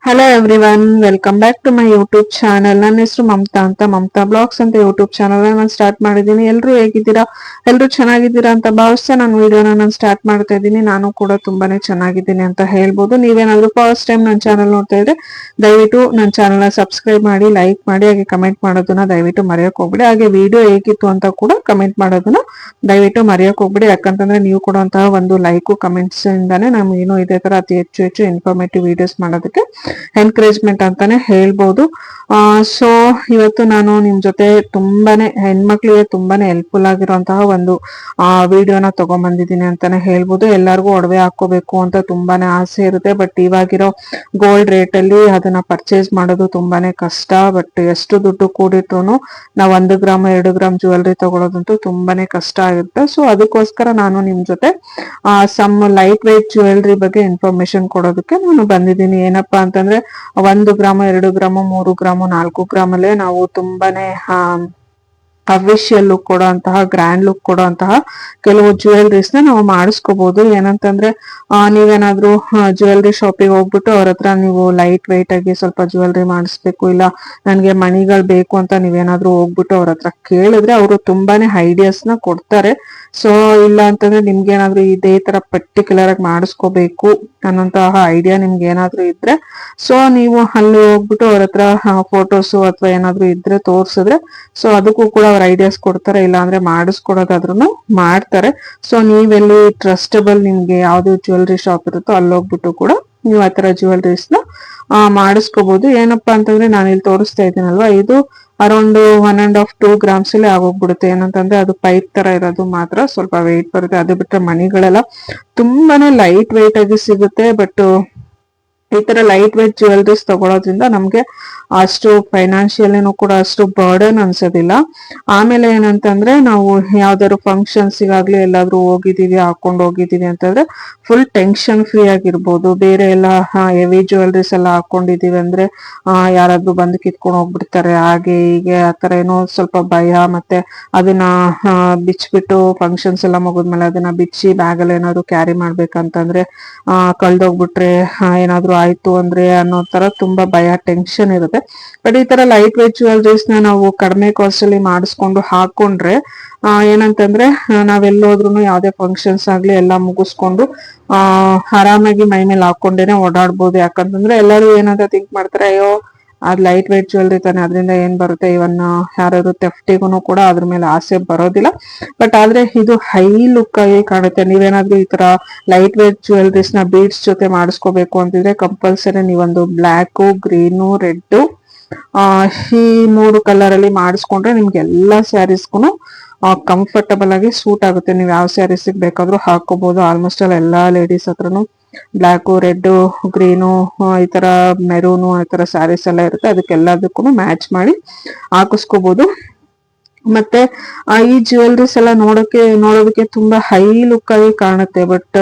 Hello everyone, welcome back to my YouTube channel. ನನ್ನ ಹೆಸರು ಮಮತಾ ಅಂತ, ಮಮತಾ ಬ್ಲಾಗ್ಸ್ ಅಂತ ಯೂಟ್ಯೂಬ್ ಚಾನಲ್ ನಾನು ಸ್ಟಾರ್ಟ್ ಮಾಡಿದ್ದೀನಿ. ಎಲ್ಲರೂ ಹೇಗಿದ್ದೀರಾ? ಎಲ್ಲರೂ ಚೆನ್ನಾಗಿದ್ದೀರಾ ಅಂತ ಭಾವಿಸ್ತಾ ನಾನು ವಿಡಿಯೋನ ಸ್ಟಾರ್ಟ್ ಮಾಡ್ತಾ ಇದ್ದೀನಿ. ನಾನು ಕೂಡ ತುಂಬಾನೇ ಚೆನ್ನಾಗಿದ್ದೀನಿ ಅಂತ ಹೇಳ್ಬೋದು. ನೀವೇನಾದ್ರೂ ಫಸ್ಟ್ ಟೈಮ್ ನನ್ನ ಚಾನಲ್ ನೋಡ್ತಾ ಇದ್ರೆ ದಯವಿಟ್ಟು ನನ್ನ ಚಾನಲ್ನ ಸಬ್ಸ್ಕ್ರೈಬ್ ಮಾಡಿ, ಲೈಕ್ ಮಾಡಿ, ಹಾಗೆ ಕಮೆಂಟ್ ಮಾಡೋದನ್ನ ದಯವಿಟ್ಟು ಮರೆಯೋಕೆ ಹೋಗ್ಬಿಡಿ. ಹಾಗೆ ವಿಡಿಯೋ ಹೇಗಿತ್ತು ಅಂತ ಕೂಡ ಕಮೆಂಟ್ ಮಾಡೋದನ್ನ ದಯವಿಟ್ಟು ಮರೆಯೋಕೆ ಹೋಗ್ಬಿಡಿ. ಯಾಕಂತಂದ್ರೆ ನೀವು ಕೊಡುವಂತಹ ಒಂದು ಲೈಕು ಕಮೆಂಟ್ಸ್ ಇಂದಾನೆ ನಮ್ಗೇನು ಇದೇ ತರ ಅತಿ ಹೆಚ್ಚು ಹೆಚ್ಚು ಇನ್ಫಾರ್ಮೇಟಿವ್ ವಿಡಿಯೋಸ್ ಮಾಡೋದಕ್ಕೆ ಎನ್ಕರೇಜ್ಮೆಂಟ್ ಅಂತಾನೆ ಹೇಳ್ಬೋದು. ಸೊ ಇವತ್ತು ನಾನು ನಿಮ್ ಜೊತೆ ತುಂಬಾನೇ ಹೆಣ್ಮಕ್ಳಿಗೆ ತುಂಬಾನೇ ಹೆಲ್ಪ್ಫುಲ್ ಆಗಿರುವಂತಹ ಒಂದು ವಿಡಿಯೋನ ತಗೊಂಡ್ಬಂದಿದ್ದೀನಿ ಅಂತಾನೆ ಹೇಳ್ಬೋದು. ಎಲ್ಲರಿಗೂ ಒಡವೆ ಹಾಕೋಬೇಕು ಅಂತ ತುಂಬಾನೇ ಆಸೆ ಇರುತ್ತೆ. ಬಟ್ ಇವಾಗಿರೋ ಗೋಲ್ಡ್ ರೇಟ್ ಅಲ್ಲಿ ಅದನ್ನ ಪರ್ಚೇಸ್ ಮಾಡೋದು ತುಂಬಾನೇ ಕಷ್ಟ. ಬಟ್ ಎಷ್ಟು ದುಡ್ಡು ಕೂಡಿಟ್ರು ನಾವು 1 ಗ್ರಾಮ್ 2 ಗ್ರಾಮ್ ಜ್ಯುವೆಲ್ರಿ ತಗೊಳ್ಳೋದಂತೂ ತುಂಬಾನೇ ಕಷ್ಟ ಆಗುತ್ತೆ. ಸೊ ಅದಕ್ಕೋಸ್ಕರ ನಾನು ನಿಮ್ ಜೊತೆ ಸಮ್ ಲೈಟ್ ವೇಟ್ ಜ್ಯುವೆಲ್ರಿ ಬಗ್ಗೆ ಇನ್ಫಾರ್ಮೇಶನ್ ಕೊಡೋದಕ್ಕೆ ನಾನು ಬಂದಿದ್ದೀನಿ. ಏನಪ್ಪಾ ಅಂತಂದ್ರೆ 1 ಗ್ರಾಮ್ 2 ಗ್ರಾಮ್ 3 ಗ್ರಾಮ್ 4 ಗ್ರಾಮ್ ಅಲ್ಲೇ ನಾವು ತುಂಬಾನೇ ಅಫಿಷಿಯಲ್ ಲುಕ್ ಕೊಡುವಂತಹ, ಗ್ರ್ಯಾಂಡ್ ಲುಕ್ ಕೊಡುವಂತಹ ಕೆಲವು ಜ್ಯುವೆಲ್ರೀಸ್ ನಾವು ಮಾಡಿಸ್ಕೋಬಹುದು. ಏನಂತಂದ್ರೆ ನೀವೇನಾದ್ರೂ ಜ್ಯುವೆಲ್ರಿ ಶಾಪಿಗೆ ಹೋಗ್ಬಿಟ್ಟು ಅವ್ರ ಹತ್ರ ನೀವು ಲೈಟ್ ವೆಯ್ಟ್ ಆಗಿ ಸ್ವಲ್ಪ ಜ್ಯುವೆಲ್ರಿ ಮಾಡಿಸ್ಬೇಕು, ಇಲ್ಲ ನನ್ಗೆ ಮಣಿಗಳು ಬೇಕು ಅಂತ ನೀವೇನಾದ್ರೂ ಹೋಗ್ಬಿಟ್ಟು ಅವ್ರ ಹತ್ರ ಕೇಳಿದ್ರೆ ಅವರು ತುಂಬಾನೇ ಐಡಿಯಾಸ್ ನ ಕೊಡ್ತಾರೆ. ಸೊ ಇಲ್ಲ ಅಂತಂದ್ರೆ ನಿಮ್ಗೆ ಏನಾದ್ರು ಇದೇ ತರ ಪರ್ಟಿಕ್ಯುಲರ್ ಆಗಿ ಮಾಡಿಸ್ಕೋಬೇಕು ಅನ್ನೋಂತಹ ಐಡಿಯಾ ನಿಮ್ಗೆ ಏನಾದ್ರು ಇದ್ರೆ, ಸೊ ನೀವು ಅಲ್ಲಿ ಹೋಗ್ಬಿಟ್ಟು ಅವ್ರ ಹತ್ರ ಫೋಟೋಸು ಅಥವಾ ಏನಾದ್ರು ಇದ್ರೆ ತೋರ್ಸಿದ್ರೆ ಸೊ ಅದಕ್ಕೂ ಕೂಡ ಅವ್ರ ಐಡಿಯಾಸ್ ಕೊಡ್ತಾರೆ. ಇಲ್ಲ ಅಂದ್ರೆ ಮಾಡಿಸ್ಕೊಡೋದಾದ್ರೂ ಮಾಡ್ತಾರೆ. ಸೊ ನೀವೆಲ್ಲಿ ಟ್ರಸ್ಟಬಲ್ ನಿಮ್ಗೆ ಯಾವ್ದು ಜ್ಯುವೆಲ್ರಿ ಶಾಪ್ ಇರುತ್ತೋ ಅಲ್ಲಿ ಹೋಗ್ಬಿಟ್ಟು ಕೂಡ ನೀವು ಆತರ ಜ್ಯುವೆಲ್ರೀಸ್ ನ ಮಾಡಿಸ್ಕೋಬಹುದು. ಏನಪ್ಪಾ ಅಂತಂದ್ರೆ ನಾನು ಇಲ್ಲಿ ತೋರಿಸ್ತಾ ಇದ್ದೀನಲ್ವಾ, ಇದು ಅರೌಂಡ್ 1.5 2 ಗ್ರಾಮ್ಸ್ ಅಲ್ಲಿ ಆಗೋಗ್ಬಿಡುತ್ತೆ. ಏನಂತಂದ್ರೆ ಅದು ಪೈಪ್ ತರ ಇರೋದು ಮಾತ್ರ ಸ್ವಲ್ಪ ವೆಯ್ಟ್ ಬರುತ್ತೆ. ಅದು ಬಿಟ್ರೆ ಮಣಿಗಳೆಲ್ಲ ತುಂಬಾನೇ ಲೈಟ್ ವೆಯ್ಟ್ ಆಗಿ ಸಿಗುತ್ತೆ. ಬಟ್ ಈ ತರ ಲೈಟ್ ವೇಟ್ ಜ್ಯುವೆಲ್ರೀಸ್ ತಗೊಳೋದ್ರಿಂದ ನಮ್ಗೆ ಅಷ್ಟು ಫೈನಾನ್ಷಿಯಲಿನೂ ಕೂಡ ಅಷ್ಟು ಬರ್ಡನ್ ಅನ್ಸೋದಿಲ್ಲ. ಆಮೇಲೆ ಏನಂತಂದ್ರೆ ನಾವು ಯಾವ್ದಾದ್ರು ಫಂಕ್ಷನ್ಸ್ಗಾಗ್ಲಿ ಎಲ್ಲಾದ್ರೂ ಹೋಗಿದೀವಿ, ಹಾಕೊಂಡ್ ಹೋಗಿದೀವಿ ಅಂತಂದ್ರೆ ಫುಲ್ ಟೆನ್ಷನ್ ಫ್ರೀ ಆಗಿರ್ಬೋದು. ಬೇರೆ ಎಲ್ಲ ಹೆವಿ ಜ್ಯುವೆಲ್ರೀಸ್ ಎಲ್ಲ ಹಾಕೊಂಡಿದೀವಿ ಅಂದ್ರೆ ಯಾರಾದ್ರೂ ಬಂದು ಕಿತ್ಕೊಂಡು ಹೋಗ್ಬಿಡ್ತಾರೆ, ಹಾಗೆ ಹೀಗೆ ಆತರ ಏನೋ ಸ್ವಲ್ಪ ಭಯ. ಮತ್ತೆ ಅದನ್ನ ಬಿಚ್ಬಿಟ್ಟು ಫಂಕ್ಷನ್ಸ್ ಎಲ್ಲ ಮುಗಿದ್ಮೇಲೆ ಅದನ್ನ ಬಿಚ್ಚಿ ಬ್ಯಾಗಲ್ಲಿ ಏನಾದ್ರು ಕ್ಯಾರಿ ಮಾಡ್ಬೇಕಂತಂದ್ರೆ ಕಳ್ದೋಗ್ಬಿಟ್ರೆ ಏನಾದ್ರು ಆಯ್ತು ಅಂದ್ರೆ ಅನ್ನೋ ತರ ತುಂಬಾ ಭಯ, ಟೆನ್ಷನ್ ಇರುತ್ತೆ. ಬಟ್ ಈ ತರ ಲೈಟ್ ವೇಟ್ ಜ್ಯುವೆಲ್ರೀಸ್ ನಾವು ಕಡಿಮೆ ಕಾಸ್ಟ್ ಅಲ್ಲಿ ಮಾಡಿಸ್ಕೊಂಡು ಹಾಕೊಂಡ್ರೆ ಏನಂತಂದ್ರೆ ನಾವೆಲ್ಲೋದ್ರೂ ಯಾವ್ದೇ ಫಂಕ್ಷನ್ಸ್ ಆಗ್ಲಿ ಎಲ್ಲ ಮುಗಿಸ್ಕೊಂಡು ಆರಾಮಾಗಿ ಮೈ ಮೇಲೆ ಹಾಕೊಂಡೇನೆ ಓಡಾಡ್ಬೋದು. ಯಾಕಂತಂದ್ರೆ ಎಲ್ಲರೂ ಏನಂತ ಥಿಂಕ್ ಮಾಡ್ತಾರೆ, ಅಯ್ಯೋ ಅದ್ ಲೈಟ್ ವೇಟ್ ಜ್ಯುವೆಲ್ರಿ ತಾನೆ, ಅದರಿಂದ ಏನ್ ಬರುತ್ತೆ, ಇವನ್ ಯಾರು ತೆಫ್ಟಿಗೂ ಕೂಡ ಅದ್ರ ಮೇಲೆ ಆಸೆ ಬರೋದಿಲ್ಲ. ಬಟ್ ಆದ್ರೆ ಇದು ಹೈ ಲುಕ್ ಆಗಿ ಕಾಣುತ್ತೆ. ನೀವೇನಾದ್ರೂ ಈ ತರ ಲೈಟ್ ವೇಟ್ ಜ್ಯುವೆಲ್ರೀಸ್ ನ ಬೀಡ್ಸ್ ಜೊತೆ ಮಾಡಿಸ್ಕೋಬೇಕು ಅಂತಿದ್ರೆ ಕಂಪಲ್ಸರಿ ನೀವೊಂದು ಬ್ಲ್ಯಾಕ್, ಗ್ರೀನು, ರೆಡ್ ಈ 3 ಕಲರ್ ಅಲ್ಲಿ ಮಾಡಿಸ್ಕೊಂಡ್ರೆ ನಿಮ್ಗೆ ಎಲ್ಲಾ ಸ್ಯಾರೀಸ್ಗೂ ಕಂಫರ್ಟಬಲ್ ಆಗಿ ಸೂಟ್ ಆಗುತ್ತೆ. ನೀವು ಯಾವ ಸ್ಯಾರೀಸ್ ಬೇಕಾದ್ರೂ ಹಾಕೋಬಹುದು. ಆಲ್ಮೋಸ್ಟ್ ಎಲ್ಲಾ ಲೇಡೀಸ್ ಹತ್ರನು ಬ್ಲ್ಯಾಕು, ರೆಡ್, ಗ್ರೀನು, ಈ ತರ ಮೆರೂನು, ಈ ತರ ಸ್ಯಾರೀಸ್ ಎಲ್ಲ ಇರುತ್ತೆ. ಅದಕ್ಕೆಲ್ಲದಕ್ಕೂ ಮ್ಯಾಚ್ ಮಾಡಿ ಹಾಕಿಸ್ಕೋಬಹುದು. ಮತ್ತೆ ಈ ಜ್ಯುವೆಲ್ರೀಸ್ ಎಲ್ಲ ನೋಡೋದಕ್ಕೆ ತುಂಬಾ ಹೈ ಲುಕ್ ಆಗಿ ಕಾಣುತ್ತೆ. ಬಟ್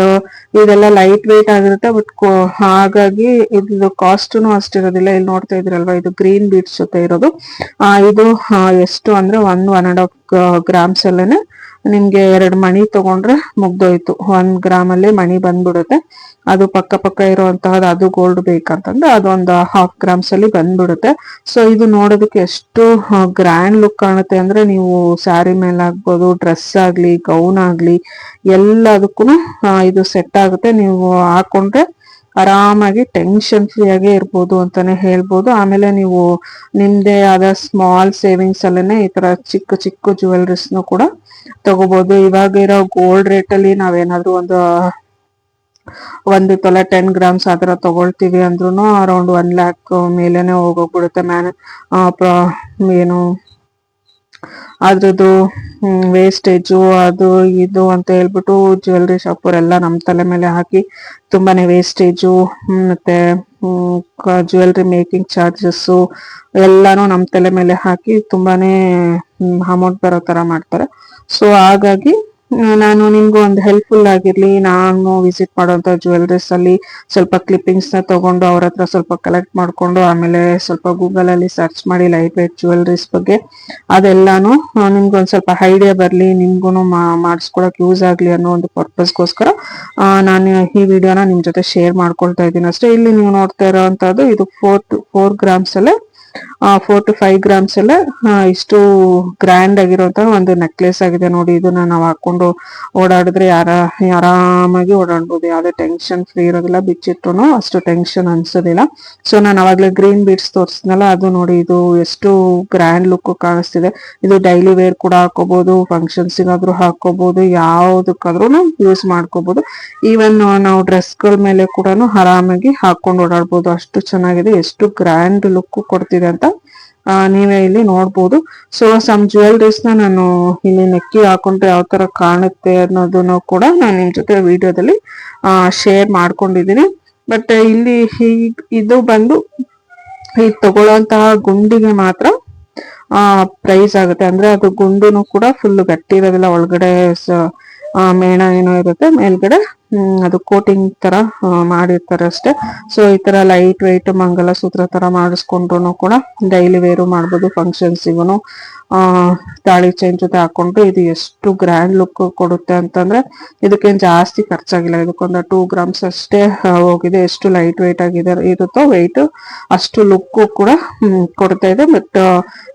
ಇದೆಲ್ಲ ಲೈಟ್ ವೇಟ್ ಆಗಿರುತ್ತೆ. ಬಟ್ ಹಾಗಾಗಿ ಇದು ಕಾಸ್ಟ್ನು ಅಷ್ಟಿರೋದಿಲ್ಲ. ಇಲ್ಲಿ ನೋಡ್ತಾ ಇದ್ರಲ್ವಾ, ಇದು ಗ್ರೀನ್ ಬೀಡ್ಸ್ ಜೊತೆ ಇರೋದು. ಇದು ಎಷ್ಟು ಅಂದ್ರೆ 1.5 ಗ್ರಾಮ್ಸ್ ಅಲ್ಲೇನೆ ನಿಮ್ಗೆ 2 ಮಣಿ ತಗೊಂಡ್ರೆ ಮುಗ್ದೋಯ್ತು. 1 ಗ್ರಾಮ್ ಅಲ್ಲಿ ಮಣಿ ಬಂದ್ಬಿಡುತ್ತೆ. ಅದು ಪಕ್ಕ ಇರುವಂತಹದ್ದು, ಅದು ಗೋಲ್ಡ್ ಬೇಕಂತಂದ್ರೆ ಅದೊಂದು 1/2 ಗ್ರಾಮ್ಸ್ ಅಲ್ಲಿ ಬಂದ್ಬಿಡುತ್ತೆ. ಸೊ ಇದು ನೋಡೋದಕ್ಕೆ ಎಷ್ಟು ಗ್ರ್ಯಾಂಡ್ ಲುಕ್ ಕಾಣುತ್ತೆ ಅಂದ್ರೆ ನೀವು ಸ್ಯಾರಿ ಮೇಲೆ ಆಗ್ಬೋದು, ಡ್ರೆಸ್ ಆಗ್ಲಿ, ಗೌನ್ ಆಗ್ಲಿ, ಎಲ್ಲದಕ್ಕೂ ಇದು ಸೆಟ್ ಆಗುತ್ತೆ. ನೀವು ಹಾಕೊಂಡ್ರೆ ಆರಾಮಾಗಿ ಟೆನ್ಷನ್ ಫ್ರೀ ಆಗಿ ಇರ್ಬೋದು ಅಂತಾನೆ ಹೇಳ್ಬೋದು. ಆಮೇಲೆ ನೀವು ನಿಮ್ದೇ ಆದ ಸ್ಮಾಲ್ ಸೇವಿಂಗ್ಸ್ ಅಲ್ಲೇನೆ ಈ ತರ ಚಿಕ್ಕ ಚಿಕ್ಕ ಜ್ಯುವೆಲ್ರೀಸ್ನು ಕೂಡ ತಗೋಬಹುದು. ಇವಾಗ ಇರೋ ಗೋಲ್ಡ್ ರೇಟ್ ಅಲ್ಲಿ ನಾವೇನಾದ್ರೂ ಒಂದು ತೊಲೆ 10 ಗ್ರಾಮ್ಸ್ ಆತರ ತಗೊಳ್ತೀವಿ ಅಂದ್ರೂ ಅರೌಂಡ್ 1 lakh ಮೇಲೆನೆ ಹೋಗೋಗ್ಬಿಡುತ್ತೆ. ಏನು ಅದ್ರದ್ದು ವೇಸ್ಟೇಜು ಅದು ಇದು ಅಂತ ಹೇಳ್ಬಿಟ್ಟು ಜ್ಯುವೆಲ್ರಿ ಶಾಪ್ ಅವರೆಲ್ಲ ನಮ್ಮ ತಲೆ ಮೇಲೆ ಹಾಕಿ ತುಂಬಾನೇ ವೇಸ್ಟೇಜು ಮತ್ತೆ ಜ್ಯುವೆಲ್ರಿ ಮೇಕಿಂಗ್ ಚಾರ್ಜಸ್ಸು ಎಲ್ಲಾನು ನಮ್ಮ ತಲೆ ಮೇಲೆ ಹಾಕಿ ತುಂಬಾನೇ ಅಮೌಂಟ್ ಬರೋ ತರ ಮಾಡ್ತಾರೆ. ಸೊ ಹಾಗಾಗಿ ನಾನು ನಿಮ್ಗೂ ಒಂದು ಹೆಲ್ಪ್ಫುಲ್ ಆಗಿರ್ಲಿ, ನಾನು ವಿಸಿಟ್ ಮಾಡುವಂತ ಜ್ಯುವೆಲ್ರೀಸ್ ಅಲ್ಲಿ ಸ್ವಲ್ಪ ಕ್ಲಿಪ್ಪಿಂಗ್ಸ್ ನ ತಗೊಂಡು ಅವ್ರ ಹತ್ರ ಸ್ವಲ್ಪ ಕಲೆಕ್ಟ್ ಮಾಡ್ಕೊಂಡು ಆಮೇಲೆ ಸ್ವಲ್ಪ ಗೂಗಲ್ ಅಲ್ಲಿ ಸರ್ಚ್ ಮಾಡಿ ಲೈಟ್ ವೇಟ್ ಜ್ಯುವೆಲ್ರೀಸ್ ಬಗ್ಗೆ ಅದೆಲ್ಲಾನು ನಿಮ್ಗೊಂದ್ ಸ್ವಲ್ಪ ಐಡಿಯಾ ಬರ್ಲಿ, ನಿಮ್ಗೂ ಮಾಡಿಸ್ಕೊಳಕ್ ಯೂಸ್ ಆಗ್ಲಿ ಅನ್ನೋ ಒಂದು ಪರ್ಪಸ್ಗೋಸ್ಕರ ನಾನು ಈ ವಿಡಿಯೋನ ನಿಮ್ ಜೊತೆ ಶೇರ್ ಮಾಡ್ಕೊಳ್ತಾ ಇದ್ದೀನಿ ಅಷ್ಟೇ. ಇಲ್ಲಿ ನೀವು ನೋಡ್ತಾ ಇರೋಂತದ್ದು ಇದು 4 ಗ್ರಾಮ್ಸ್ ಅಲ್ಲೇ 4 to 5 ಗ್ರಾಮ್ಸ್ ಅಲ್ಲೇ ಇಷ್ಟು ಗ್ರ್ಯಾಂಡ್ ಆಗಿರುವಂತಹ ಒಂದು ನೆಕ್ಲೆಸ್ ಆಗಿದೆ ನೋಡಿ. ಇದನ್ನ ನಾವು ಹಾಕೊಂಡು ಓಡಾಡಿದ್ರೆ ಆರಾಮಾಗಿ ಓಡಾಡ್ಬೋದು, ಯಾವ್ದೇ ಟೆನ್ಷನ್ ಫ್ರೀ ಇರೋದಿಲ್ಲ, ಬಿಚ್ಚಿಟ್ರು ಅಷ್ಟು ಟೆನ್ಷನ್ ಅನ್ಸೋದಿಲ್ಲ. ಸೊ ನಾನು ಅವಾಗ್ಲೇ ಗ್ರೀನ್ ಬೀಡ್ಸ್ ತೋರಿಸಿದ್ನಲ್ಲ, ಅದು ನೋಡಿ ಇದು ಎಷ್ಟು ಗ್ರ್ಯಾಂಡ್ ಲುಕ್ ಕಾಣಿಸ್ತಿದೆ. ಇದು ಡೈಲಿ ವೇರ್ ಕೂಡ ಹಾಕೋಬಹುದು, ಫಂಕ್ಷನ್ಸ್ ಗಾದ್ರೂ ಹಾಕೋಬಹುದು, ಯಾವ್ದಕ್ಕಾದ್ರೂ ಯೂಸ್ ಮಾಡ್ಕೋಬಹುದು. ಈವನ್ ನಾವು ಡ್ರೆಸ್ಗಳ ಮೇಲೆ ಕೂಡ ಆರಾಮಾಗಿ ಹಾಕೊಂಡು ಓಡಾಡ್ಬೋದು, ಅಷ್ಟು ಚೆನ್ನಾಗಿದೆ. ಎಷ್ಟು ಗ್ರ್ಯಾಂಡ್ ಲುಕ್ ಕೊಡ್ತಿದೆ ಅಂತ ನೀವೇ ಇಲ್ಲಿ ನೋಡ್ಬೋದು. ಸೊ ಸಮ್ ಜ್ಯುವೆಲ್ರೀಸ್ ನಾನು ಇಲ್ಲಿ ನೆಕ್ಕಿ ಹಾಕೊಂಡ್ರೆ ಯಾವ ತರ ಕಾಣುತ್ತೆ ಅನ್ನೋದನ್ನು ಕೂಡ ನಾನು ನಿಮ್ ಜೊತೆ ವಿಡಿಯೋದಲ್ಲಿ ಶೇರ್ ಮಾಡ್ಕೊಂಡಿದ್ದೀನಿ. ಬಟ್ ಇಲ್ಲಿ ಇದು ಬಂದು ಈ ತಗೊಳ್ಳೋಂತಹ ಗುಂಡಿಗೆ ಮಾತ್ರ ಪ್ರೈಸ್ ಆಗುತ್ತೆ. ಅಂದ್ರೆ ಅದು ಗುಂಡುನು ಕೂಡ ಫುಲ್ ಗಟ್ಟಿ ಇರೋದಿಲ್ಲ, ಒಳಗಡೆ ಮೇಣ ಏನೋ ಇರುತ್ತೆ, ಮೇಲ್ಗಡೆ ಅದು ಕೋಟಿಂಗ್ ತರ ಮಾಡಿರ್ತಾರೆ ಅಷ್ಟೇ. ಸೊ ಈ ತರ ಲೈಟ್ ವೆಯ್ಟ್ ಮಂಗಲಸೂತ್ರ ತರ ಮಾಡಿಸ್ಕೊಂಡ್ರು ಕೂಡ ಡೈಲಿ ವೇರು ಮಾಡ್ಬೋದು, ಫಂಕ್ಷನ್ಸಿಗೂ ತಾಳಿ ಚೈನ್ ಜೊತೆ ಹಾಕೊಂಡ್ರು ಇದು ಎಷ್ಟು ಗ್ರ್ಯಾಂಡ್ ಲುಕ್ ಕೊಡುತ್ತೆ ಅಂತಂದ್ರೆ ಇದಕ್ಕೇನ್ ಜಾಸ್ತಿ ಖರ್ಚಾಗಿಲ್ಲ. ಇದಕ್ಕೊಂದು 2 ಗ್ರಾಮ್ಸ್ ಅಷ್ಟೇ ಹೋಗಿದೆ. ಎಷ್ಟು ಲೈಟ್ ವೆಯ್ಟ್ ಆಗಿದೆ ಇರುತ್ತೋ ವೆಯ್ಟ್ ಅಷ್ಟು ಲುಕ್ ಕೂಡ ಕೊಡ್ತಾ ಇದೆ. ಬಟ್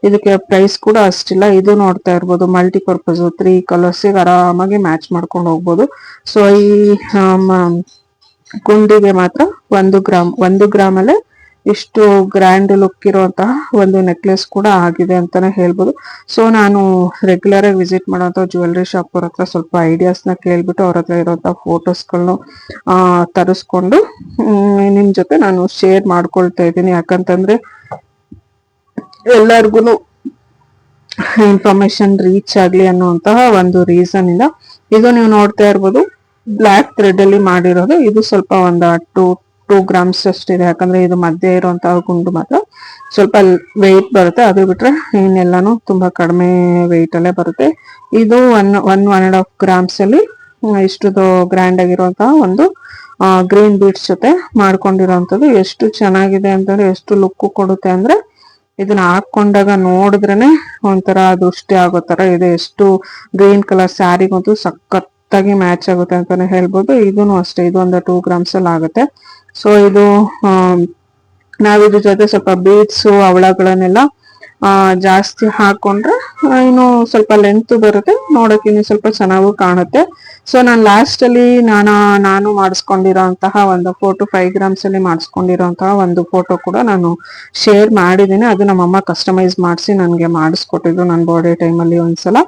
ಇದಕ್ಕೆ ಪ್ರೈಸ್ ಕೂಡ ಅಷ್ಟಿಲ್ಲ. ಇದು ನೋಡ್ತಾ ಇರ್ಬೋದು ಮಲ್ಟಿಪರ್ಪಸ್ 3 ಕಲರ್ಸ್ ಆರಾಮಾಗಿ ಮ್ಯಾಚ್ ಮಾಡ್ಕೊಂಡು ಹೋಗ್ಬೋದು. ಸೊ ಈ ಗುಂಡಿಗೆ ಮಾತ್ರ 1 ಗ್ರಾಮ್ ಅಲ್ಲೇ ಇಷ್ಟು ಗ್ರ್ಯಾಂಡ್ ಲುಕ್ ಇರುವಂತಹ ಒಂದು ನೆಕ್ಲೆಸ್ ಕೂಡ ಆಗಿದೆ ಅಂತಾನೆ ಹೇಳ್ಬೋದು. ಸೊ ನಾನು ರೆಗ್ಯುಲರ್ ಆಗಿ ವಿಸಿಟ್ ಮಾಡುವಂತ ಜ್ಯುವೆಲ್ರಿ ಶಾಪ್ ಅವ್ರ ಹತ್ರ ಸ್ವಲ್ಪ ಐಡಿಯಾಸ್ ನ ಕೇಳ್ಬಿಟ್ಟು ಅವ್ರ ಹತ್ರ ಇರುವಂತಹ ಫೋಟೋಸ್ಗಳನ್ನು ತರಿಸ್ಕೊಂಡು ನಿಮ್ ಜೊತೆ ನಾನು ಶೇರ್ ಮಾಡ್ಕೊಳ್ತಾ ಇದ್ದೀನಿ. ಯಾಕಂತಂದ್ರೆ ಎಲ್ಲರಿಗೂ ಇನ್ಫಾರ್ಮೇಶನ್ ರೀಚ್ ಆಗ್ಲಿ ಅನ್ನುವಂತಹ ಒಂದು ರೀಸನ್ ಇಂದ. ಇದು ನೀವು ನೋಡ್ತಾ ಇರ್ಬೋದು ಬ್ಲಾಕ್ ಥ್ರೆಡ್ ಅಲ್ಲಿ ಮಾಡಿರೋದು. ಇದು ಸ್ವಲ್ಪ ಒಂದು 2 ಗ್ರಾಮ್ಸ್ ಅಷ್ಟಿದೆ, ಯಾಕಂದ್ರೆ ಇದು ಮಧ್ಯೆ ಇರುವಂತಹ ಗುಂಡು ಮಾತ್ರ ಸ್ವಲ್ಪ ವೆಯ್ಟ್ ಬರುತ್ತೆ. ಅದು ಬಿಟ್ರೆ ಇನ್ನೆಲ್ಲಾನು ತುಂಬಾ ಕಡಿಮೆ ವೆಯ್ಟ್ ಅಲ್ಲೇ ಬರುತ್ತೆ. ಇದು 1.5 ಗ್ರಾಮ್ಸ್ ಅಲ್ಲಿ ಇಷ್ಟುದು ಗ್ರ್ಯಾಂಡ್ ಆಗಿರುವಂತಹ ಒಂದು ಗ್ರೀನ್ ಬೀಡ್ಸ್ ಜೊತೆ ಮಾಡ್ಕೊಂಡಿರೋಂಥದ್ದು. ಎಷ್ಟು ಚೆನ್ನಾಗಿದೆ ಅಂತಂದ್ರೆ, ಎಷ್ಟು ಲುಕ್ ಕೊಡುತ್ತೆ ಅಂದ್ರೆ ಇದನ್ನ ಹಾಕೊಂಡಾಗ ನೋಡಿದ್ರೇನೆ ಒಂಥರ ದೃಷ್ಟಿ ಆಗೋ ತರ ಇದೆ. ಎಷ್ಟು ಗ್ರೀನ್ ಕಲರ್ ಸ್ಯಾರಿಗಂತೂ ಸಖತ್ತಾಗಿ ಮ್ಯಾಚ್ ಆಗುತ್ತೆ ಅಂತಾನೆ ಹೇಳ್ಬೋದು. ಇದೂನು ಅಷ್ಟೇ, ಇದು ಒಂದು 2 ಗ್ರಾಮ್ಸ್ ಅಲ್ಲಿ ಆಗುತ್ತೆ. ಸೊ ಇದು ನಾವಿದ್ರ ಜೊತೆ ಸ್ವಲ್ಪ ಬೀಡ್ಸ್ ಅವಳಗಳನ್ನೆಲ್ಲ ಜಾಸ್ತಿ ಹಾಕೊಂಡ್ರೆ ಇನ್ನು ಸ್ವಲ್ಪ ಲೆಂತ್ ಬರುತ್ತೆ, ನೋಡಕ್ಕೆ ಇನ್ನು ಸ್ವಲ್ಪ ಚೆನ್ನಾಗೂ ಕಾಣುತ್ತೆ. ಸೊ ನಾನು ಲಾಸ್ಟ್ ಅಲ್ಲಿ ನಾನು ಮಾಡಿಸ್ಕೊಂಡಿರೋಂತಹ ಒಂದು 4 to 5 ಗ್ರಾಮ್ಸ್ ಅಲ್ಲಿ ಮಾಡಿಸ್ಕೊಂಡಿರೋಂತಹ ಒಂದು ಫೋಟೋ ಕೂಡ ನಾನು ಶೇರ್ ಮಾಡಿದ್ದೀನಿ. ಅದು ನಮ್ಮಮ್ಮ ಕಸ್ಟಮೈಸ್ ಮಾಡಿಸಿ ನನಗೆ ಮಾಡಿಸ್ಕೊಟ್ಟಿದ್ದು ನನ್ನ ಬರ್ಡೇ ಟೈಮಲ್ಲಿ ಒಂದ್ಸಲ.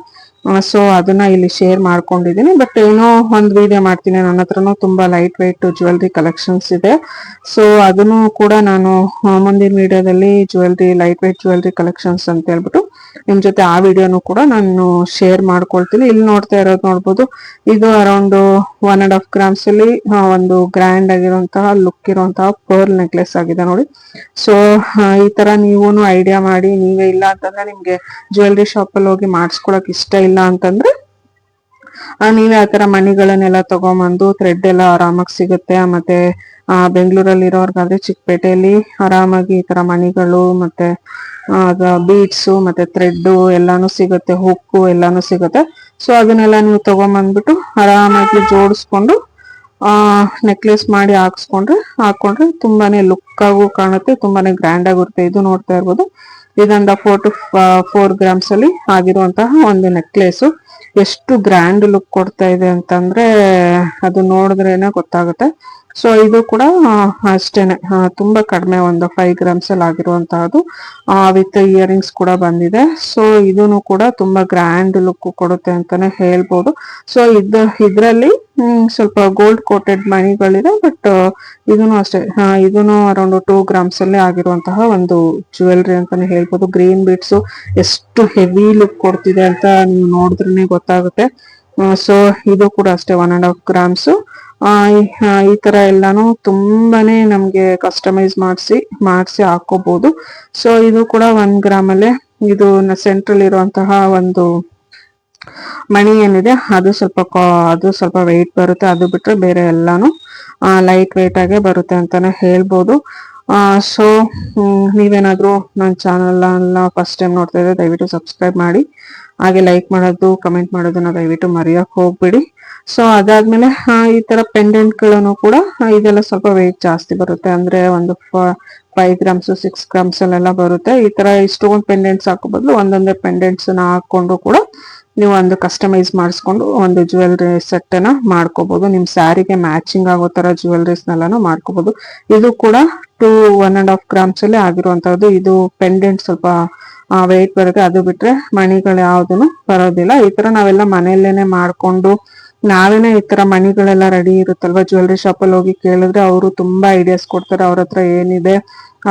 ಸೊ ಅದನ್ನ ಇಲ್ಲಿ ಶೇರ್ ಮಾಡ್ಕೊಂಡಿದ್ದೀನಿ. ಬಟ್ ಏನೋ ಒಂದು ವಿಡಿಯೋ ಮಾಡ್ತೀನಿ, ನನ್ನ ಹತ್ರನೂ ತುಂಬಾ ಲೈಟ್ ವೆಯ್ಟ್ ಜ್ಯುವೆಲ್ರಿ ಕಲೆಕ್ಷನ್ಸ್ ಇದೆ. ಸೊ ಅದನ್ನು ಕೂಡ ನಾನು ಮುಂದಿನ ವಿಡಿಯೋದಲ್ಲಿ ಲೈಟ್ ವೆಯ್ಟ್ ಜ್ಯುವೆಲ್ರಿ ಕಲೆಕ್ಷನ್ಸ್ ಅಂತ ಹೇಳ್ಬಿಟ್ಟು ನಿಮ್ ಜೊತೆ ಆ ವಿಡಿಯೋನು ಕೂಡ ನಾನು ಶೇರ್ ಮಾಡ್ಕೊಳ್ತೀನಿ. ಇಲ್ಲಿ ನೋಡ್ತಾ ಇರೋದು ನೋಡ್ಬೋದು, ಇದು ಅರೌಂಡ್ 1.5 ಗ್ರಾಮ್ಸ್ ಅಲ್ಲಿ ಒಂದು ಗ್ರ್ಯಾಂಡ್ ಆಗಿರುವಂತಹ ಲುಕ್ ಇರುವಂತಹ ಪರ್ಲ್ ನೆಕ್ಲೆಸ್ ಆಗಿದೆ ನೋಡಿ. ಸೊ ಈ ತರ ನೀವೂನು ಐಡಿಯಾ ಮಾಡಿ, ನೀವೇ ಇಲ್ಲ ಅಂತಂದ್ರೆ ನಿಮ್ಗೆ ಜ್ಯುವೆಲ್ರಿ ಶಾಪ್ ಅಲ್ಲಿ ಹೋಗಿ ಮಾಡಿಸ್ಕೊಳಕ್ ಇಷ್ಟ ಇಲ್ಲ ಅಂತಂದ್ರೆ ನೀವೇ ಆತರ ಮಣಿಗಳನ್ನೆಲ್ಲ ತಗೊಂಬಂದು ಥ್ರೆಡ್ ಎಲ್ಲ ಆರಾಮಾಗಿ ಸಿಗುತ್ತೆ. ಮತ್ತೆ ಬೆಂಗಳೂರಲ್ಲಿ ಇರೋರ್ಗಾದ್ರೆ ಚಿಕ್ಕಪೇಟೆಯಲ್ಲಿ ಆರಾಮಾಗಿ ಈ ತರ ಮಣಿಗಳು ಮತ್ತೆ ಬೀಡ್ಸ್ ಮತ್ತೆ ಥ್ರೆಡ್ ಎಲ್ಲಾನು ಸಿಗುತ್ತೆ, ಹುಕ್ಕು ಎಲ್ಲಾನು ಸಿಗುತ್ತೆ. ಸೊ ಅದನ್ನೆಲ್ಲ ನೀವು ತಗೊಂಬಂದ್ಬಿಟ್ಟು ಆರಾಮಾಗಿ ಜೋಡಿಸ್ಕೊಂಡು ನೆಕ್ಲೆಸ್ ಮಾಡಿ ಹಾಕೊಂಡ್ರೆ ತುಂಬಾನೇ ಲುಕ್ ಆಗು ಕಾಣುತ್ತೆ, ತುಂಬಾನೇ ಗ್ರ್ಯಾಂಡ್ ಆಗಿರುತ್ತೆ. ಇದು ನೋಡ್ತಾ ಇರ್ಬೋದು, ಇದೊಂದು 4 to 4 ಗ್ರಾಮ್ಸ್ ಅಲ್ಲಿ ಆಗಿರುವಂತಹ ಒಂದು ನೆಕ್ಲೆಸ್. ಎಷ್ಟು ಗ್ರ್ಯಾಂಡ್ ಲುಕ್ ಕೊಡ್ತಾ ಇದೆ ಅಂತಂದ್ರೆ ಅದು ನೋಡಿದ್ರೇನೆ ಗೊತ್ತಾಗುತ್ತೆ. ಸೊ ಇದು ಕೂಡ ಅಷ್ಟೇನೆ ತುಂಬಾ ಕಡಿಮೆ, ಒಂದು 5 ಗ್ರಾಮ್ಸ್ ಅಲ್ಲಿ ಆಗಿರುವಂತಹದ್ದು ವಿತ್ ಇಯರಿಂಗ್ಸ್ ಕೂಡ ಬಂದಿದೆ. ಸೊ ಇದನ್ನು ಕೂಡ ತುಂಬಾ ಗ್ರ್ಯಾಂಡ್ ಲುಕ್ ಕೊಡುತ್ತೆ ಅಂತಾನೆ ಹೇಳ್ಬೋದು. ಸೊ ಇದ್ರಲ್ಲಿ ಸ್ವಲ್ಪ ಗೋಲ್ಡ್ ಕೋಟೆಡ್ ಮಣಿಗಳಿದೆ. ಬಟ್ ಇದನ್ನು ಅಷ್ಟೇ, ಇದನ್ನು ಅರೌಂಡ್ 2 ಗ್ರಾಮ್ಸ್ ಅಲ್ಲಿ ಆಗಿರುವಂತಹ ಒಂದು ಜ್ಯುವೆಲ್ರಿ ಅಂತಾನೆ ಹೇಳ್ಬೋದು. ಗ್ರೀನ್ ಬೀಡ್ಸ್ ಎಷ್ಟು ಹೆವಿ ಲುಕ್ ಕೊಡ್ತಿದೆ ಅಂತ ನೀವು ನೋಡಿದ್ರೇನೆ ಗೊತ್ತಾಗುತ್ತೆ. ಸೊ ಇದು ಕೂಡ ಅಷ್ಟೇ 1.5 ಗ್ರಾಮ್ಸ್. ಈ ತರ ಎಲ್ಲಾನು ತುಂಬಾನೇ ನಮ್ಗೆ ಕಸ್ಟಮೈಸ್ ಮಾಡಿಸಿ ಹಾಕೋಬಹುದು. ಸೊ ಇದು ಕೂಡ 1 ಗ್ರಾಮ್ ಅಲ್ಲೇ ಇದು ಸೆಂಟ್ರಲ್ ಇರುವಂತಹ ಒಂದು ಮಣಿ ಏನಿದೆ ಅದು ಸ್ವಲ್ಪ ವೆಯ್ಟ್ ಬರುತ್ತೆ. ಅದು ಬಿಟ್ರೆ ಬೇರೆ ಎಲ್ಲಾನು ಲೈಟ್ ವೆಯ್ಟ್ ಆಗೇ ಬರುತ್ತೆ ಅಂತಾನೆ ಹೇಳ್ಬೋದು. ಸೊ ನೀವೇನಾದ್ರೂ ನನ್ನ ಚಾನಲ್ನ ಫಸ್ಟ್ ಟೈಮ್ ನೋಡ್ತಾ ಇದ್ರೆ ದಯವಿಟ್ಟು ಸಬ್ಸ್ಕ್ರೈಬ್ ಮಾಡಿ, ಹಾಗೆ ಲೈಕ್ ಮಾಡೋದು ಕಮೆಂಟ್ ಮಾಡೋದನ್ನ ದಯವಿಟ್ಟು ಮರೆಯಕ್ಕೆ ಹೋಗ್ಬೇಡಿ. ಸೊ ಅದಾದ್ಮೇಲೆ ಈ ತರ ಪೆಂಡೆಂಟ್ ಗಳನ್ನು ಕೂಡ ಇದೆಲ್ಲ ಸ್ವಲ್ಪ ವೆಯ್ಟ್ ಜಾಸ್ತಿ ಬರುತ್ತೆ, ಅಂದ್ರೆ ಒಂದು 5 ಗ್ರಾಮ್ಸ್ 6 ಗ್ರಾಮ್ಸ್ ಅಲ್ಲೆಲ್ಲ ಬರುತ್ತೆ. ಈ ತರ ಇಷ್ಟೊಂದು ಪೆಂಡೆಂಟ್ಸ್ ಹಾಕೋ ಬದಲು ಒಂದೊಂದೇ ಪೆಂಡೆಂಟ್ಸ್ ನ ಹಾಕೊಂಡು ಕೂಡ ನೀವು ಒಂದು ಕಸ್ಟಮೈಸ್ ಮಾಡಿಸ್ಕೊಂಡು ಒಂದು ಜ್ಯುವೆಲ್ರಿ ಸೆಟ್ ಅನ್ನ ಮಾಡ್ಕೋಬಹುದು. ನಿಮ್ ಸ್ಯಾರಿಗೆ ಮ್ಯಾಚಿಂಗ್ ಆಗೋ ತರ ಜ್ಯುವೆಲ್ರೀಸ್ನೆಲ್ಲಾನು ಮಾಡ್ಕೋಬಹುದು. ಇದು ಕೂಡ 1.5 ಗ್ರಾಮ್ಸ್ ಅಲ್ಲಿ ಆಗಿರುವಂತದ್ದು. ಇದು ಪೆಂಡೆಂಟ್ ಸ್ವಲ್ಪ ವೆಯ್ಟ್ ಬರುತ್ತೆ, ಅದು ಬಿಟ್ರೆ ಮಣಿಗಳು ಯಾವ್ದು ಬರೋದಿಲ್ಲ. ಈ ತರ ನಾವೆಲ್ಲ ಮನೆಯಲ್ಲೇನೆ ಮಾಡ್ಕೊಂಡು ನಾವೇನೆ ಈ ತರ ಮಣಿಗಳೆಲ್ಲ ರೆಡಿ ಇರುತ್ತಲ್ವಾ, ಜ್ಯುವೆಲ್ರಿ ಶಾಪ್ ಅಲ್ಲಿ ಹೋಗಿ ಕೇಳಿದ್ರೆ ಅವರು ತುಂಬಾ ಐಡಿಯಾಸ್ ಕೊಡ್ತಾರೆ. ಅವ್ರ ಹತ್ರ ಏನಿದೆ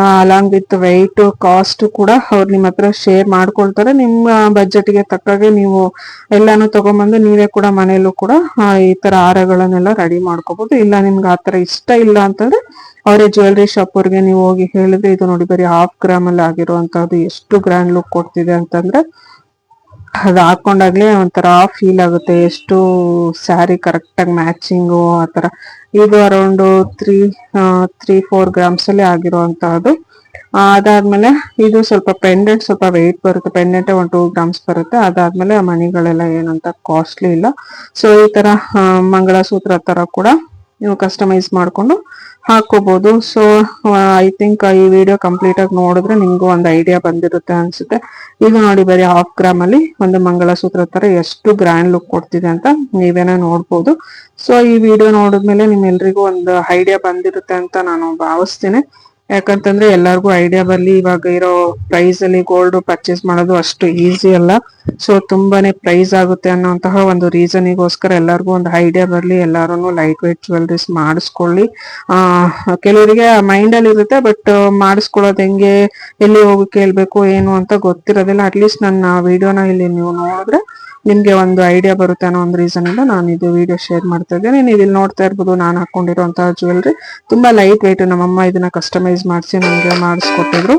ಅಲಾಂಗ್ ವಿತ್ ವೆಯ್ಟ್ ಕಾಸ್ಟ್ ಕೂಡ ಅವ್ರು ನಿಮ್ ಹತ್ರ ಶೇರ್ ಮಾಡ್ಕೊಳ್ತಾರೆ. ನಿಮ್ಮ ಬಜೆಟ್ಗೆ ತಕ್ಕಾಗೆ ನೀವು ಎಲ್ಲಾನು ತಗೊಂಡ್ಬಂದು ನೀವೇ ಕೂಡ ಮನೆಯಲ್ಲೂ ಕೂಡ ಈ ತರ ಹಾರಗಳನ್ನೆಲ್ಲ ರೆಡಿ ಮಾಡ್ಕೋಬಹುದು. ಇಲ್ಲ ನಿಮ್ಗೆ ಆತರ ಇಷ್ಟ ಇಲ್ಲ ಅಂತಂದ್ರೆ ಅವರೇ ಜ್ಯುವೆಲ್ರಿ ಶಾಪ್ ಅವ್ರಿಗೆ ನೀವು ಹೋಗಿ ಹೇಳಿದ್ರೆ, ಇದು ನೋಡಿ ಬರೀ 1/2 ಗ್ರಾಮ್ ಅಲ್ಲಿ ಆಗಿರುವಂತದ್ದು ಎಷ್ಟು ಗ್ರ್ಯಾಂಡ್ ಲುಕ್ ಕೊಡ್ತಿದೆ ಅಂತಂದ್ರೆ ಅದು ಹಾಕೊಂಡಾಗ್ಲೇ ಒಂಥರ ಫೀಲ್ ಆಗುತ್ತೆ, ಎಷ್ಟು ಸ್ಯಾರಿ ಕರೆಕ್ಟ್ ಆಗಿ ಮ್ಯಾಚಿಂಗು ಆತರ. ಇದು ಅರೌಂಡ್ 3-4 ಗ್ರಾಮ್ಸ್ ಅಲ್ಲಿ ಆಗಿರುವಂತಹದ್ದು. ಅದಾದ್ಮೇಲೆ ಇದು ಸ್ವಲ್ಪ ಪೆಂಡೆಂಟ್ ಸ್ವಲ್ಪ ವೆಯ್ಟ್ ಬರುತ್ತೆ, ಪೆಂಡೆಂಟ್ 2 ಗ್ರಾಮ್ಸ್ ಬರುತ್ತೆ. ಅದಾದ್ಮೇಲೆ ಮಣಿಗಳೆಲ್ಲ ಏನಂತ ಕಾಸ್ಟ್ಲಿ ಇಲ್ಲ. ಸೊ ಈ ತರ ಮಂಗಳಸೂತ್ರ ತರ ಕೂಡ ನೀವು ಕಸ್ಟಮೈಸ್ ಮಾಡ್ಕೊಂಡು ಹಾಕೋಬಹುದು. ಸೊ ಐ ಥಿಂಕ್ ಈ ವಿಡಿಯೋ ಕಂಪ್ಲೀಟ್ ಆಗಿ ನೋಡಿದ್ರೆ ನಿಮ್ಗೂ ಒಂದು ಐಡಿಯಾ ಬಂದಿರುತ್ತೆ ಅನ್ಸುತ್ತೆ. ಇದು ನೋಡಿ ಬರೀ 1/2 ಗ್ರಾಮ್ ಅಲ್ಲಿ ಒಂದು ಮಂಗಳಸೂತ್ರ ತರ ಎಷ್ಟು ಗ್ರ್ಯಾಂಡ್ ಲುಕ್ ಕೊಡ್ತಿದೆ ಅಂತ ನೀವೇನ ನೋಡ್ಬೋದು. ಸೊ ಈ ವಿಡಿಯೋ ನೋಡಿದ್ಮೇಲೆ ನಿಮ್ಮೆಲ್ರಿಗೂ ಒಂದು ಐಡಿಯಾ ಬಂದಿರುತ್ತೆ ಅಂತ ನಾನು ಭಾವಿಸ್ತೇನೆ. ಯಾಕಂತಂದ್ರೆ ಎಲ್ಲರಿಗೂ ಐಡಿಯಾ ಬರ್ಲಿ, ಇವಾಗ ಇರೋ ಪ್ರೈಸ್ ಅಲ್ಲಿ ಗೋಲ್ಡ್ ಪರ್ಚೇಸ್ ಮಾಡೋದು ಅಷ್ಟು ಈಸಿ ಅಲ್ಲ. ಸೊ ತುಂಬಾನೇ ಪ್ರೈಸ್ ಆಗುತ್ತೆ ಅನ್ನೋಂತಹ ಒಂದು ರೀಸನ್ಗೋಸ್ಕರ ಎಲ್ಲರಿಗೂ ಒಂದು ಐಡಿಯಾ ಬರ್ಲಿ, ಎಲ್ಲಾರು ಲೈಟ್ ವೇಟ್ ಜ್ಯುವೆಲ್ರೀಸ್ ಮಾಡಿಸ್ಕೊಳ್ಳಿ. ಕೆಲವರಿಗೆ ಮೈಂಡ್ ಅಲ್ಲಿ ಇರುತ್ತೆ, ಬಟ್ ಮಾಡಿಸ್ಕೊಳ್ಳೋದು ಹೆಂಗೆ, ಎಲ್ಲಿ ಹೋಗಿ ಕೇಳ್ಬೇಕು ಏನು ಅಂತ ಗೊತ್ತಿರೋದಿಲ್ಲ. ಅಟ್ಲೀಸ್ಟ್ ನನ್ನ ವಿಡಿಯೋನ ಇಲ್ಲಿ ನೀವು ನೋಡಿದ್ರೆ ನಿಮ್ಗೆ ಒಂದು ಐಡಿಯಾ ಬರುತ್ತೆ ಅನ್ನೋ ಒಂದು ರೀಸನ್ ಇಂದ ನಾನು ಇದು ವಿಡಿಯೋ ಶೇರ್ ಮಾಡ್ತಾ ಇದ್ದೇನೆ. ನೀವು ಇಲ್ಲಿ ನೋಡ್ತಾ ಇರ್ಬೋದು ನಾನು ಹಾಕೊಂಡಿರುವಂತಹ ಜ್ಯುವೆಲ್ರಿ ತುಂಬಾ ಲೈಟ್ ವೇಟ್. ನಮ್ಮಮ್ಮ ಇದನ್ನ ಕಸ್ಟಮೈಸ್ ಮಾಡಿಸಿ ನನಗೆ ಮಾಡಿಸ್ಕೊಟ್ಟಿದ್ರು.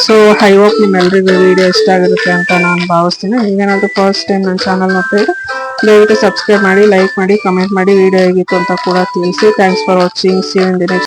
ಸೊ ಐ ಹೋಪ್ ನಿಮ್ಮೆಲ್ರಿಗೂ ವಿಡಿಯೋ ಇಷ್ಟ ಆಗಿರುತ್ತೆ ಅಂತ ನಾನು ಭಾವಿಸ್ತೀನಿ. ನೀವೇನಾದ್ರೂ ಫಸ್ಟ್ ಟೈಮ್ ನನ್ನ ಚಾನಲ್ ನೋಡ್ತಾ ಇದ್ರೆ ದಯವಿಟ್ಟು ಸಬ್ಸ್ಕ್ರೈಬ್ ಮಾಡಿ, ಲೈಕ್ ಮಾಡಿ, ಕಮೆಂಟ್ ಮಾಡಿ, ವಿಡಿಯೋ ಹೇಗಿತ್ತು ಅಂತ ಕೂಡ ತಿಳಿಸಿ. Thanks for watching. See you in the next